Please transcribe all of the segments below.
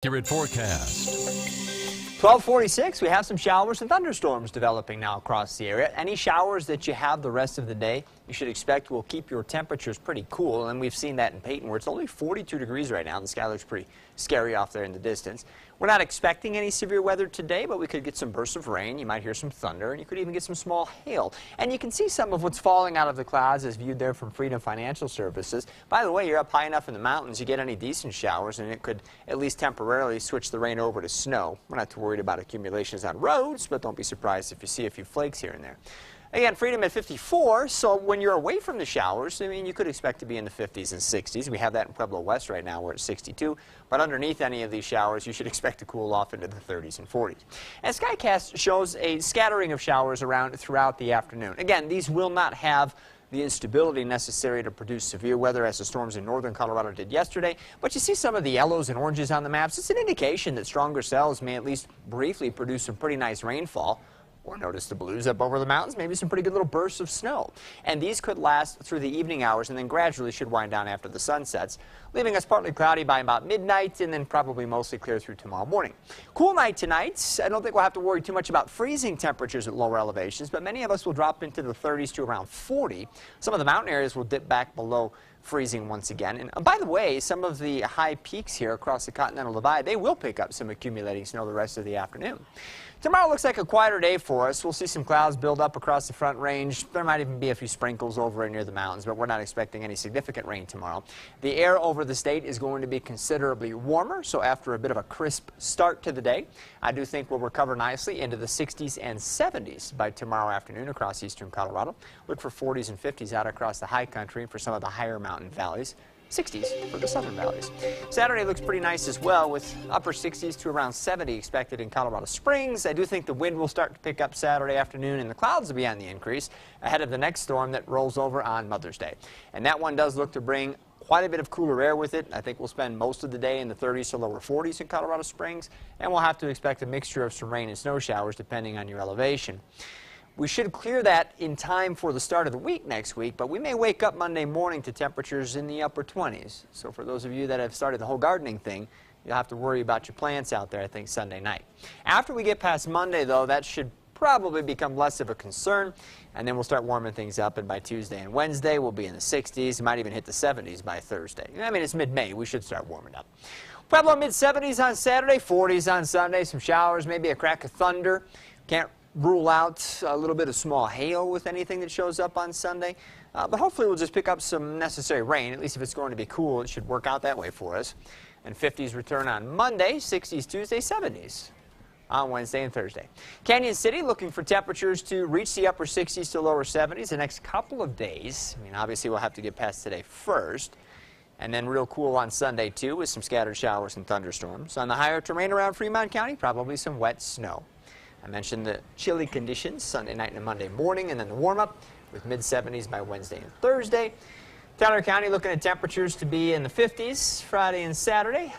Accurate forecast. 12:46, we have some showers and thunderstorms developing now across the area. Any showers that you have the rest of the day, you should expect will keep your temperatures pretty cool, and we've seen that in Peyton, where it's only 42 degrees right now. The sky looks pretty scary off there in the distance. We're not expecting any severe weather today, but we could get some bursts of rain. You might hear some thunder, and you could even get some small hail. And you can see some of what's falling out of the clouds as viewed there from Freedom Financial Services. By the way, you're up high enough in the mountains, you get any decent showers, and it could at least temporarily switch the rain over to snow. We're not too worried about accumulations on roads, but don't be surprised if you see a few flakes here and there. Again, Freedom at 54, so when you're away from the showers, I mean, you could expect to be in the 50s and 60s. We have that in Pueblo West right now, we're at 62. But underneath any of these showers, you should expect to cool off into the 30s and 40s. And SkyCast shows a scattering of showers around throughout the afternoon. Again, these will not have the instability necessary to produce severe weather as the storms in northern Colorado did yesterday. But you see some of the yellows and oranges on the maps. It's an indication that stronger cells may at least briefly produce some pretty nice rainfall. Or notice the blues up over the mountains, maybe some pretty good little bursts of snow. And these could last through the evening hours and then gradually should wind down after the sun sets, leaving us partly cloudy by about midnight and then probably mostly clear through tomorrow morning. Cool night tonight. I don't think we'll have to worry too much about freezing temperatures at lower elevations, but many of us will drop into the 30s to around 40. Some of the mountain areas will dip back below freezing once again. And by the way, some of the high peaks here across the Continental Divide, they will pick up some accumulating snow the rest of the afternoon. Tomorrow looks like a quieter day for us. We'll see some clouds build up across the Front Range. There might even be a few sprinkles over near the mountains, but we're not expecting any significant rain tomorrow. The air over the state is going to be considerably warmer, so after a bit of a crisp start to the day, I do think we'll recover nicely into the 60s and 70s by tomorrow afternoon across eastern Colorado. Look for 40s and 50s out across the high country for some of the higher mountain valleys. 60s for the southern valleys. Saturday looks pretty nice as well, with upper 60s to around 70 expected in Colorado Springs. I do think the wind will start to pick up Saturday afternoon and the clouds will be on the increase ahead of the next storm that rolls over on Mother's Day. And that one does look to bring quite a bit of cooler air with it. I think we'll spend most of the day in the 30s to lower 40s in Colorado Springs, and we'll have to expect a mixture of some rain and snow showers depending on your elevation. We should clear that in time for the start of the week next week, but we may wake up Monday morning to temperatures in the upper 20s. So for those of you that have started the whole gardening thing, you'll have to worry about your plants out there, I think, Sunday night. After we get past Monday, though, that should probably become less of a concern, and then we'll start warming things up, and by Tuesday and Wednesday, we'll be in the 60s. It might even hit the 70s by Thursday. I mean, it's mid-May. We should start warming up. Pueblo mid-70s on Saturday, 40s on Sunday, some showers, maybe a crack of thunder. Can't rule out a little bit of small hail with anything that shows up on Sunday. But hopefully we'll just pick up some necessary rain. At least if it's going to be cool, it should work out that way for us. And 50s return on Monday, 60s Tuesday, 70s on Wednesday and Thursday. Canyon City looking for temperatures to reach the upper 60s to lower 70s the next couple of days. I mean, obviously we'll have to get past today first. And then real cool on Sunday, too, with some scattered showers and thunderstorms. On the higher terrain around Fremont County, probably some wet snow. I mentioned the chilly conditions Sunday night and Monday morning, and then the warm-up with mid-70s by Wednesday and Thursday. Teller County looking at temperatures to be in the 50s Friday and Saturday,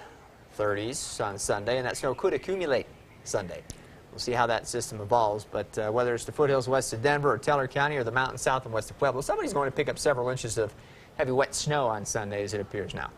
30s on Sunday, and that snow could accumulate Sunday. We'll see how that system evolves, but whether it's the foothills west of Denver or Teller County or the mountains south and west of Pueblo, somebody's going to pick up several inches of heavy wet snow on Sunday as it appears now.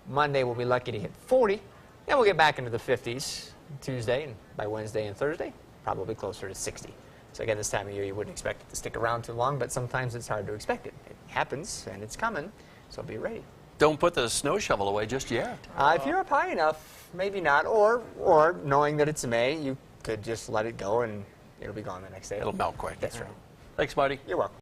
Monday we'll be lucky to hit 40, then we'll get back into the 50s Tuesday, and by Wednesday and Thursday, probably closer to 60. So again, this time of year you wouldn't expect it to stick around too long, but sometimes it's hard to expect it. It happens, and it's coming, so be ready. Don't put the snow shovel away just yet. If you're up high enough, maybe not, or knowing that it's May, you could just let it go and it'll be gone the next day. It'll melt quick. That's right. Thanks, Marty. You're welcome.